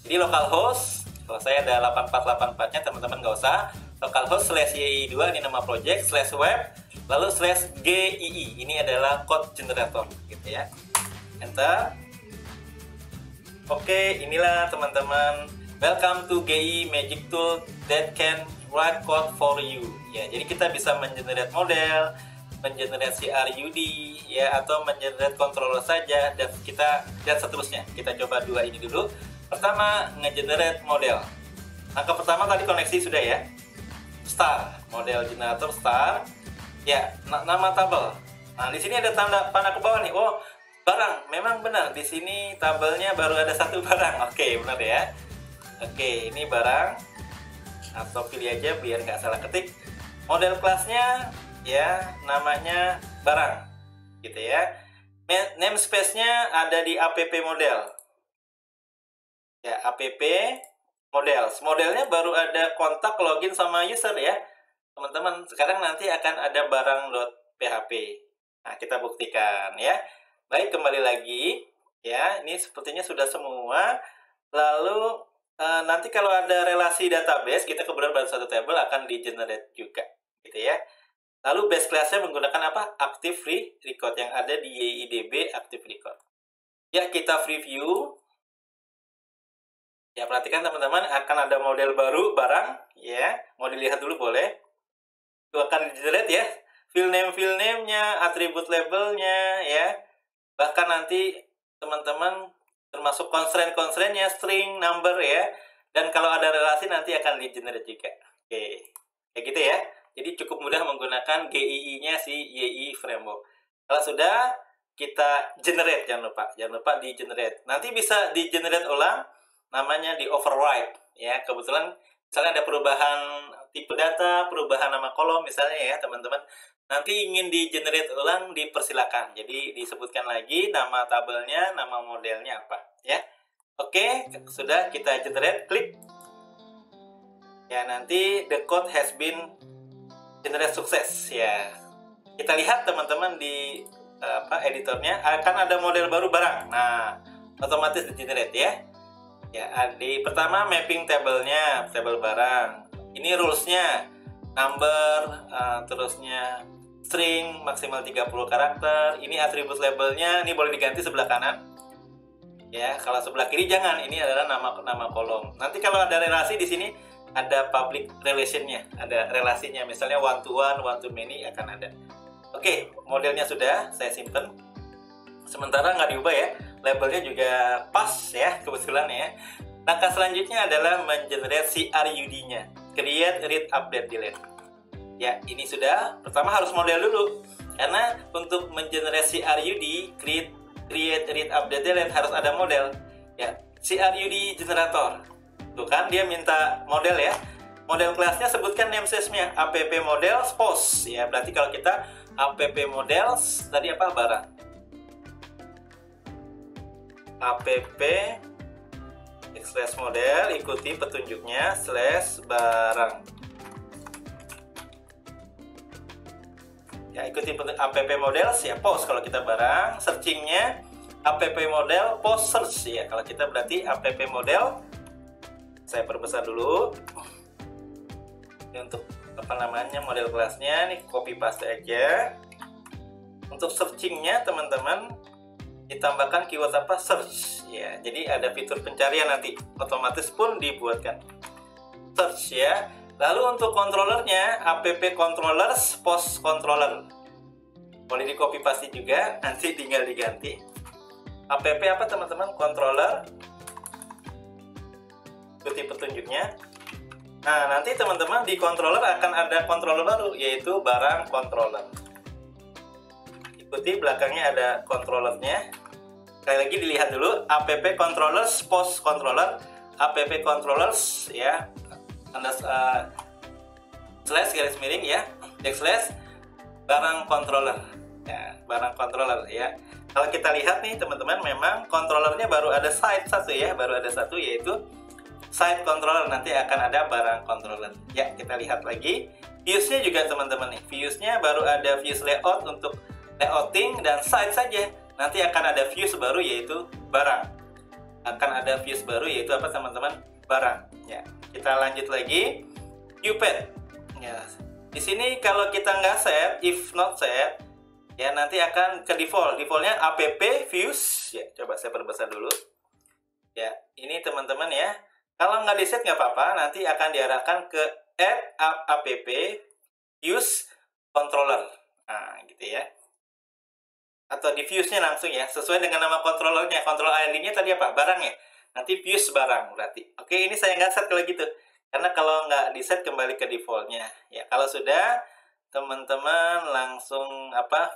Jadi localhost, kalau saya ada 8484-nya, teman-teman nggak usah. Localhost /YII2 ini nama project, /web, lalu /GII ini adalah code generator gitu ya. Enter. Oke, inilah teman-teman, welcome to GII Magic Tool that can write code for you ya. Jadi kita bisa mengenerate model, mengenerate CRUD ya, atau mengenerate controller saja, dan seterusnya. Kita coba dua ini dulu. Pertama, ngegenerate model. Langkah pertama tadi koneksi sudah ya. Star, model generator star. Ya, nama tabel. Nah, di sini ada tanda panah ke bawah nih. Oh, barang. Memang benar, di sini tabelnya baru ada satu barang. Oke, benar ya. Oke, ini barang. Atau pilih aja biar nggak salah ketik. Model kelasnya ya, namanya barang. Gitu ya. Namespace-nya ada di app model. Ya, app model. Modelnya baru ada kontak, login sama user ya. Teman-teman, sekarang nanti akan ada barang.php. Nah, kita buktikan ya. Baik, kembali lagi ya. Ini sepertinya sudah semua. Lalu nanti kalau ada relasi database, kita kebetulan baru satu table, akan di-generate juga gitu ya. Lalu base class-nya menggunakan apa? Active record yang ada di YIDB Active Record. Ya, kita preview. Ya, perhatikan teman-teman, akan ada model baru barang ya. Mau dilihat dulu boleh. Itu akan di-generate ya. Field name-nya, atribut labelnya ya. Bahkan nanti teman-teman termasuk constraint-constraintnya, string, number ya. Dan kalau ada relasi nanti akan di-generate juga. Oke. Kayak gitu ya. Jadi cukup mudah menggunakan GII-nya si YII Framework. Kalau sudah, kita generate, jangan lupa di-generate. Nanti bisa di-generate ulang, namanya di override ya. Kebetulan misalnya ada perubahan tipe data, perubahan nama kolom misalnya ya teman-teman, nanti ingin di-generate ulang, dipersilakan. Jadi disebutkan lagi nama tabelnya, nama modelnya apa ya. Oke, sudah kita generate, klik. Ya, nanti the code has been generate sukses ya. Kita lihat teman-teman di editornya akan ada model baru barang. Nah, otomatis di generate ya. Ya, di pertama mapping tabelnya, tabel barang. Ini rulesnya, number, terusnya string maksimal 30 karakter. Ini atribut labelnya, ini boleh diganti sebelah kanan. Ya, kalau sebelah kiri jangan. Ini adalah nama kolom. Nanti kalau ada relasi di sini ada public relationnya, ada relasinya. Misalnya one to one to many akan ada. Oke, modelnya sudah saya simpen. Sementara nggak diubah ya. Labelnya juga pas ya, kebetulan ya. Langkah selanjutnya adalah mengenerate CRUD-nya. Create, read, update, delete. Ya, ini sudah. Pertama harus model dulu. Karena untuk mengenerate CRUD, create, read, update, delete harus ada model. Ya, CRUD generator. Tuh kan dia minta model ya. Model kelasnya sebutkan namespace-nya app model post ya. Berarti kalau kita app models tadi apa barang? App slash model, ikuti petunjuknya slash barang. Ya, ikuti app models ya, post kalau kita barang, searchingnya app model post search ya. Kalau kita berarti app model, saya perbesar dulu. Ini untuk apa namanya model kelasnya, nih copy paste aja. Untuk searchingnya teman-teman ditambahkan keyword apa, search ya. Jadi ada fitur pencarian nanti otomatis pun dibuatkan search ya. Lalu untuk controllernya app controllers post controller, boleh di copy paste juga, nanti tinggal diganti app apa teman-teman, controller, ikuti petunjuknya. Nah, nanti teman-teman di controller akan ada controller baru, yaitu barang controller. Ikuti belakangnya ada controllernya. Sekali lagi dilihat dulu, app controllers post controller, app controllers ya, slash garis miring ya, backslash barang controller ya, barang controller ya. Kalau kita lihat nih teman-teman, memang controllernya baru ada site satu ya, baru ada satu, yaitu site controller. Nanti akan ada barang controller ya. Kita lihat lagi views-nya juga teman-teman nih, views-nya baru ada views layout untuk layouting dan site saja. Nanti akan ada views baru yaitu barang. Akan ada views baru yaitu apa teman-teman? Barang. Ya. Kita lanjut lagi. Viewpad. Ya. Di sini kalau kita nggak set, if not set, ya nanti akan ke default. Defaultnya app views. Ya, coba saya perbesar dulu. Ya, ini teman-teman ya. Kalau nggak di set nggak apa-apa. Nanti akan diarahkan ke add app views controller. Nah, gitu ya. Atau di views-nya langsung ya, sesuai dengan nama controllernya. Control ID-nya tadi apa? Barang ya. Nanti views barang berarti. Oke, ini saya nggak set kalau gitu. Karena kalau nggak di set kembali ke default-nya. Ya, kalau sudah, teman-teman langsung apa?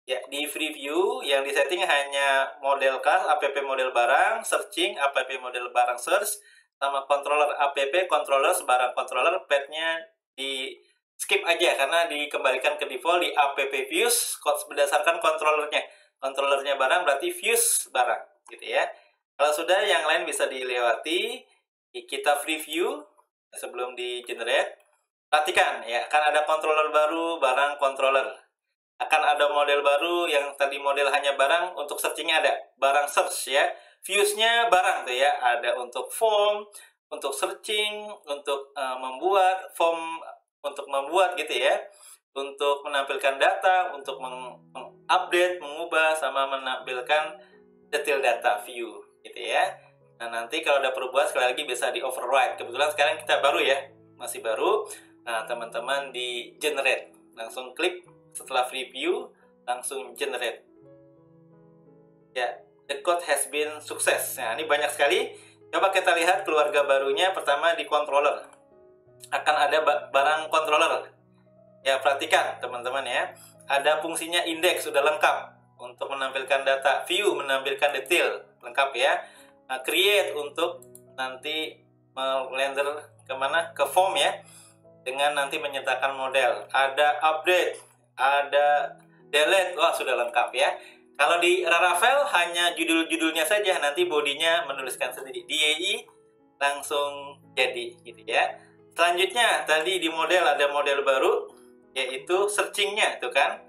Ya, di preview yang di setting hanya model class, app model barang, searching, app model barang search, sama controller app controllers barang controller, pad-nya di skip aja karena dikembalikan ke default di app views berdasarkan controllernya barang, berarti views barang gitu ya. Kalau sudah, yang lain bisa dilewati. Kita preview sebelum di generate. Perhatikan ya, akan ada controller baru, barang controller. Akan ada model baru, yang tadi model hanya barang, untuk searchingnya ada barang search ya. Viewsnya barang tuh ya, ada untuk form, untuk searching, untuk membuat form, untuk membuat gitu ya, untuk menampilkan data, untuk mengupdate, mengubah, sama menampilkan detail data view gitu ya. Nah, nanti kalau ada perubahan sekali lagi bisa di override. Kebetulan sekarang kita baru ya, masih baru. Nah, teman-teman di generate, langsung klik setelah preview, langsung generate. Ya, the code has been success. Nah, ini banyak sekali. Coba kita lihat keluarga barunya. Pertama di controller. Akan ada barang controller. Ya, perhatikan teman-teman ya. Ada fungsinya index, sudah lengkap. Untuk menampilkan data, view, menampilkan detail, lengkap ya. Nah, create untuk nanti melender kemana? Ke form ya. Dengan nanti menyertakan model. Ada update, ada delete, wah sudah lengkap ya. Kalau di Laravel hanya judul-judulnya saja, nanti bodinya menuliskan sendiri. Di YI langsung jadi gitu ya. Selanjutnya tadi di model ada model baru, yaitu searchingnya, tuh kan.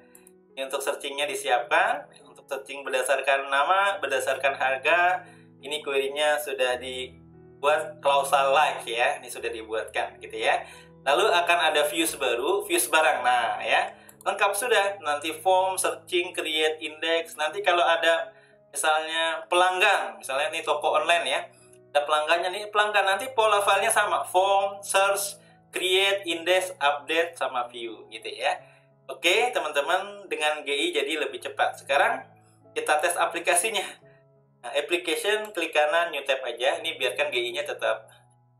Ini untuk searchingnya disiapkan, untuk searching berdasarkan nama, berdasarkan harga. Ini query-nya sudah dibuat causal like ya, ini sudah dibuatkan gitu ya. Lalu akan ada views baru, views barang. Nah ya, lengkap sudah. Nanti form, searching, create, index. Nanti kalau ada misalnya pelanggan, misalnya ini toko online ya, ada pelanggannya nih, pelanggan, nanti pola filenya sama, form, search, create, index, update, sama view gitu ya. Oke teman-teman, dengan GI jadi lebih cepat. Sekarang kita tes aplikasinya. Nah, application, klik kanan, new tab aja. Ini biarkan GI-nya tetap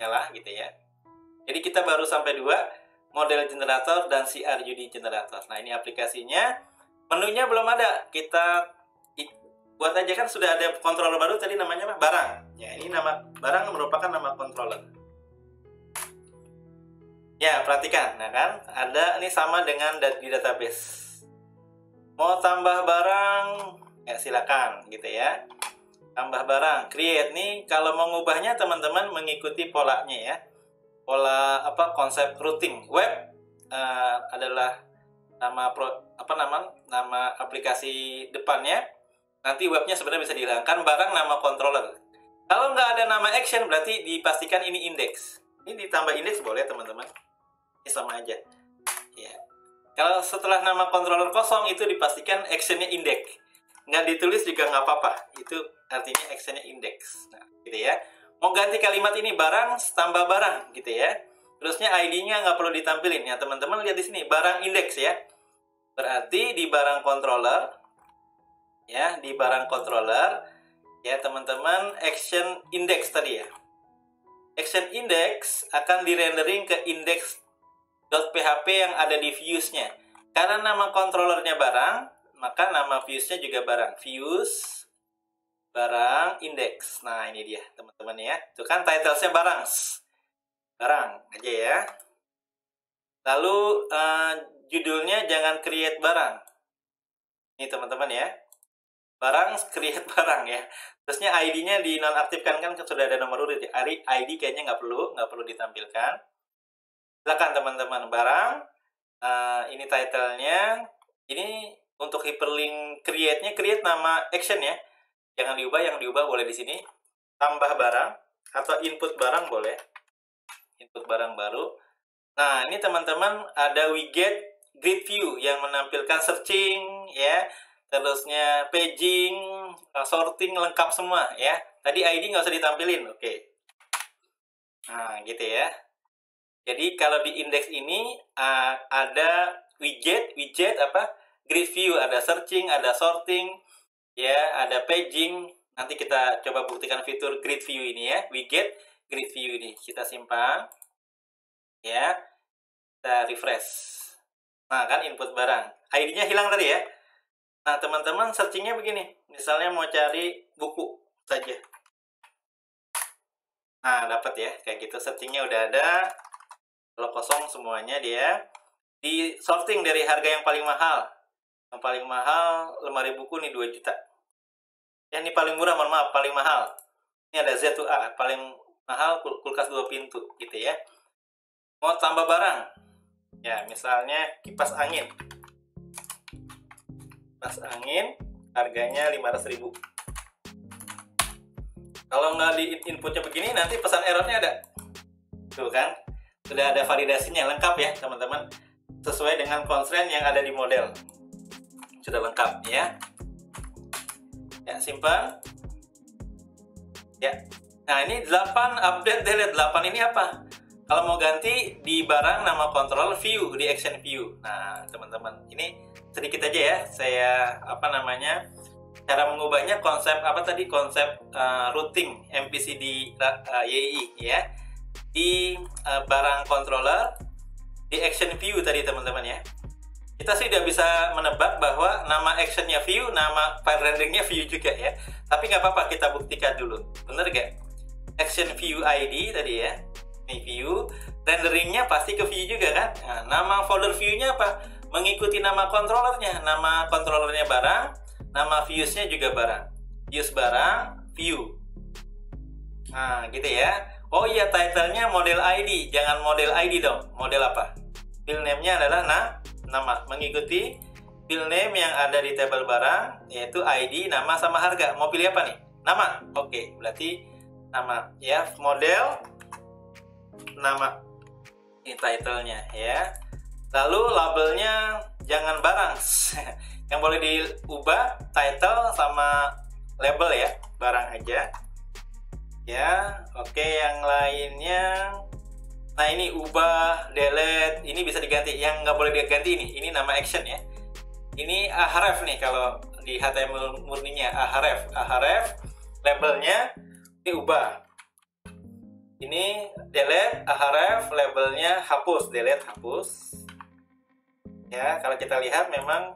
nyala gitu ya. Jadi kita baru sampai 2, model generator dan CRUD generator. Nah ini aplikasinya, menunya belum ada, kita buat aja, kan sudah ada controller baru tadi, namanya apa? Barang. Ya, ini nama barang merupakan nama controller. Ya, perhatikan, nah kan, ada ini sama dengan di database. Mau tambah barang, ya silakan gitu ya. Tambah barang, create nih. Kalau mau ngubahnya teman-teman mengikuti polanya ya. Pola apa, konsep routing web adalah nama nama aplikasi depannya. Nanti webnya sebenarnya bisa dihilangkan. Barang nama controller. Kalau nggak ada nama action berarti dipastikan ini index. Ini ditambah index boleh teman-teman. Ini sama aja. Ya. Kalau setelah nama controller kosong itu dipastikan actionnya index. Nggak ditulis juga nggak apa-apa. Itu artinya actionnya index. Nah, gitu ya. Mau ganti kalimat ini barang tambah barang gitu ya. Terusnya ID-nya nggak perlu ditampilin ya teman-teman, lihat di sini barang index ya. Berarti di barang controller ya, di barang controller ya teman-teman, action index tadi ya. Action index akan direndering ke index.php yang ada di views-nya. Karena nama controllernya barang, maka nama views-nya juga barang. Views barang index. Nah ini dia teman-teman ya. Itu kan titlesnya barang. Barang aja ya. Lalu judulnya jangan create barang. Ini teman-teman ya. Barang create barang ya. Terusnya ID-nya dinonaktifkan, kan sudah ada nomor urut ya. ID kayaknya nggak perlu ditampilkan. Silakan teman-teman, barang. Ini titlenya. Ini untuk hyperlink create-nya, create nama action ya. Jangan diubah, yang diubah boleh di sini. Tambah barang atau input barang boleh. Input barang baru. Nah, ini teman-teman ada widget grid view yang menampilkan searching ya. Terusnya paging, sorting lengkap semua ya. Tadi ID nggak usah ditampilin, oke. Nah, gitu ya. Jadi kalau di index ini ada widget apa? Grid view, ada searching, ada sorting. Ya, ada paging. Nanti kita coba buktikan fitur grid view ini ya. Widget grid view ini kita simpan. Ya. Kita refresh. Nah, kan input barang. ID-nya hilang tadi ya. Nah, teman-teman searchingnya begini. Misalnya mau cari buku saja. Nah, dapat ya. Kayak gitu searchingnya udah ada. Kalau kosong semuanya dia. Di sorting dari harga yang paling mahal. Yang paling mahal lemari buku nih 2 juta. Ya, ini paling murah, mohon maaf, paling mahal. Ini ada Z2A, paling mahal kulkas 2 pintu gitu ya. Mau tambah barang. Ya, misalnya kipas angin. Kipas angin harganya 500.000. Kalau nggak di inputnya begini, nanti pesan errornya ada. Tuh kan. Sudah ada validasinya, lengkap ya teman-teman. Sesuai dengan constraint yang ada di model. Sudah lengkap ya. Ya, simpan. Ya. Nah, ini 8 update delete. 8 ini apa? Kalau mau ganti di barang nama control view, di action view. Nah, teman-teman, ini sedikit aja ya. Saya cara mengubahnya konsep apa tadi? Konsep routing MPC di YI ya. Di barang controller, di action view tadi teman-teman ya. Kita sih udah bisa menebak bahwa nama actionnya view, nama file renderingnya view juga ya. Tapi nggak apa-apa, kita buktikan dulu. Bener gak? Action view ID tadi ya. Ini view, renderingnya pasti ke view juga kan? Nah, nama folder view-nya apa? Mengikuti nama controllernya. Nama controllernya barang, nama views-nya juga barang. Views barang, view. Nah, gitu ya. Oh iya, title-nya model ID. Jangan model ID dong. Model apa? Field name-nya adalah nama. Mengikuti field name yang ada di tabel barang, yaitu ID, nama, sama harga. Mau pilih apa nih? Nama. Oke, berarti nama. Ya, model, nama. Ini title-nya ya. Lalu labelnya jangan barang. Yang boleh diubah title sama label ya. Barang aja. Ya, oke, yang lainnya. Nah, ini ubah, delete, ini bisa diganti. Yang nggak boleh diganti ini nama action ya. Ini ahref nih kalau di HTML murninya ahref, labelnya diubah. Ini delete, ahref, labelnya hapus, delete, hapus. Ya, kalau kita lihat memang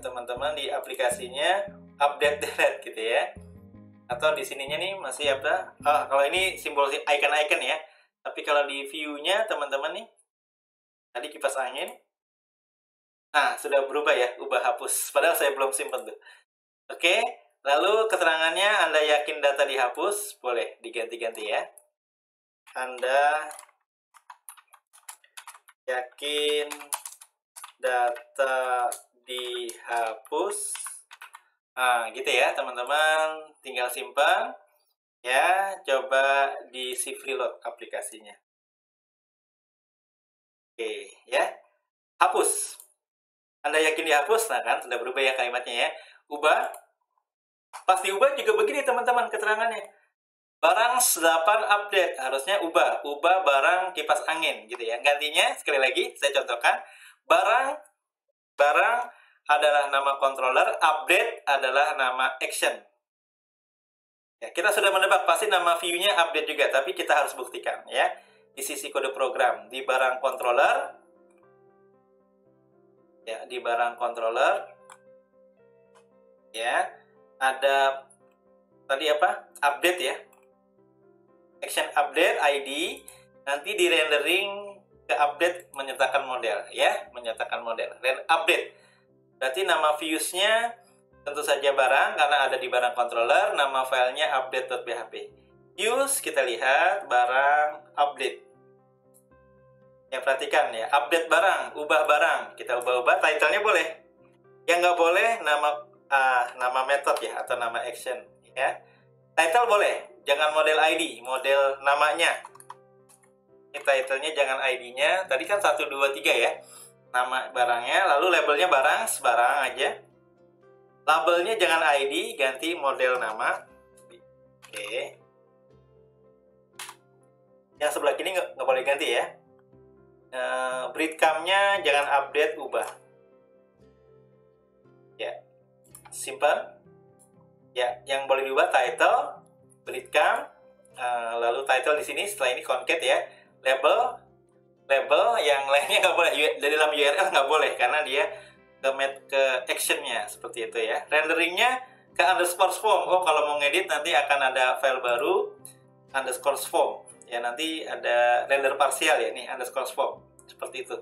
teman-teman di aplikasinya update delete gitu ya. Atau di sininya nih masih apa? Kalau ini simbol icon-icon ya. Tapi kalau di view-nya teman-teman nih, tadi kipas angin. Nah, sudah berubah ya, ubah hapus. Padahal saya belum simpan tuh. Oke, lalu keterangannya Anda yakin data dihapus? Boleh diganti-ganti ya. Anda yakin data dihapus? Nah, gitu ya teman-teman, tinggal simpan ya, coba di shift reload aplikasinya. Oke ya, hapus. Anda yakin dihapus? Nah kan, sudah berubah ya kalimatnya ya. Ubah, pas diubah juga begini teman-teman keterangannya. Barang 8 update, harusnya ubah barang kipas angin gitu ya. Gantinya sekali lagi saya contohkan, barang adalah nama controller, update adalah nama action. Ya, kita sudah menebak pasti nama view-nya update juga, tapi kita harus buktikan ya. Di sisi kode program, di barang controller, ya, di barang controller, ya, ada tadi apa? Update ya. Action update ID, nanti di rendering ke update menyertakan model ya, menyertakan model. Update. Berarti nama views-nya tentu saja barang karena ada di barang controller, nama filenya update.php. Views kita lihat barang update. Ya perhatikan ya, update barang, ubah barang, kita ubah-ubah, title-nya boleh. Yang nggak boleh nama method ya atau nama action ya. Title boleh, jangan model ID, model namanya. Ini title-nya jangan ID-nya. Tadi kan 1 2 3 ya. Nama barangnya, lalu labelnya barang aja. Labelnya jangan ID, ganti model nama. Oke. Yang sebelah kiri nggak boleh ganti ya. Breadcrumb-nya jangan update, ubah. Ya, simpan. Ya, yang boleh diubah title, breadcrumb, lalu title di sini setelah ini concat ya. Label yang lainnya nggak boleh, di dalam URL nggak boleh karena dia ke actionnya seperti itu ya. Renderingnya ke underscore form. Oh, kalau mau ngedit nanti akan ada file baru underscore form ya, nanti ada render parsial ya, nih underscore form seperti itu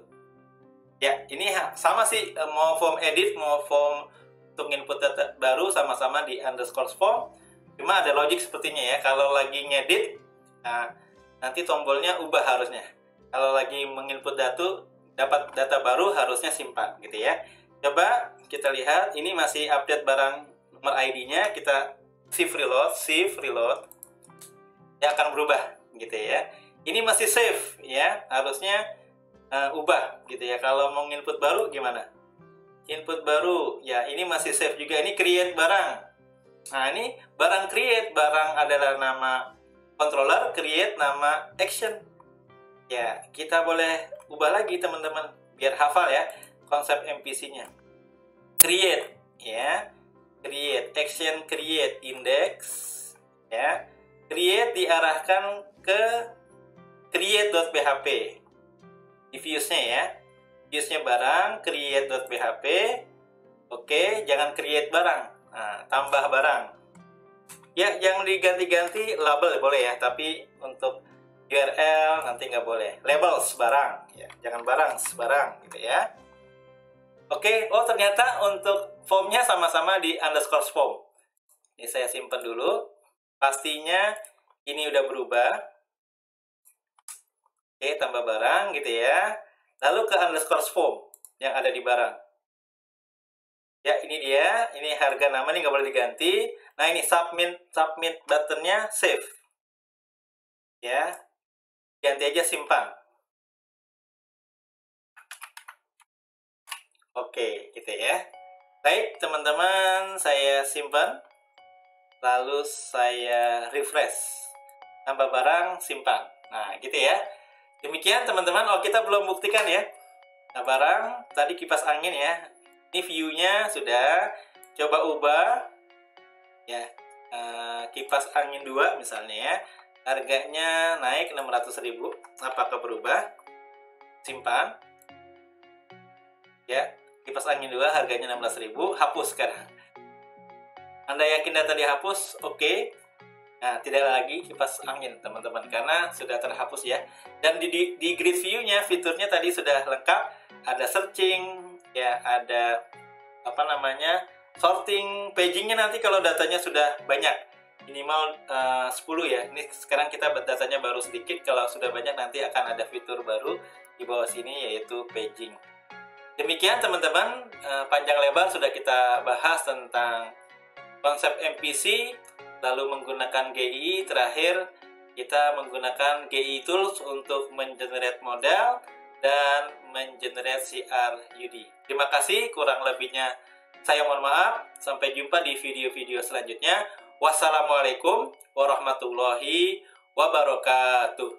ya. Ini sama sih, mau form edit mau form untuk input data baru sama-sama di underscore form, cuma ada logic sepertinya ya. Kalau lagi ngedit, nah, nanti tombolnya ubah harusnya. Kalau lagi menginput dapat data baru harusnya simpan gitu ya. Coba kita lihat, ini masih update barang nomor ID-nya, kita shift reload, ya akan berubah gitu ya. Ini masih save ya, harusnya ubah gitu ya. Kalau mau input baru gimana? Input baru ya, ini masih save juga. Ini create barang. Nah, ini barang create, barang adalah nama controller, create nama action. Ya, kita boleh ubah lagi teman-teman biar hafal ya konsep MPC-nya. Create ya. Create action, create index ya. Create diarahkan ke create.php. Di views-nya ya. Views-nya barang, create.php. Oke, jangan create barang. Nah, tambah barang. Ya, yang diganti-ganti label boleh ya, tapi untuk URL nanti nggak boleh. Labels barang, ya, jangan barang gitu ya. Oke, oh ternyata untuk formnya sama-sama di underscore form. Ini saya simpan dulu. Pastinya ini udah berubah. Oke, tambah barang gitu ya. Lalu ke underscore form yang ada di barang. Ya, ini dia. Ini harga nama nih nggak boleh diganti. Nah, ini submit buttonnya save. Ya, ganti aja simpan. Oke, gitu ya. Baik, teman-teman, saya simpan. Lalu saya refresh. Tambah barang, simpan. Nah, gitu ya. Demikian, teman-teman. Oh, kita belum buktikan ya. Nah, barang, tadi kipas angin ya. Ini view-nya sudah. Coba ubah. Ya, kipas angin 2 misalnya ya. Harganya naik 600.000. Apakah berubah? Simpan. Ya, kipas angin 2 harganya 16.000. Hapus sekarang. Anda yakin data dihapus? Oke. Nah, tidak lagi kipas angin, teman-teman, karena sudah terhapus ya. Dan di grid view-nya, fiturnya tadi sudah lengkap. Ada searching, ya, ada apa namanya, sorting, pagingnya nanti kalau datanya sudah banyak, minimal 10 ya. Ini sekarang kita datanya baru sedikit, kalau sudah banyak nanti akan ada fitur baru di bawah sini, yaitu paging. Demikian, teman-teman, panjang lebar sudah kita bahas tentang konsep MPC, lalu menggunakan GII. Terakhir kita menggunakan GII Tools untuk mengenerate model dan mengenerate CRUD. Terima kasih, kurang lebihnya saya mohon maaf. Sampai jumpa di video-video selanjutnya. Wassalamualaikum warahmatullahi wabarakatuh.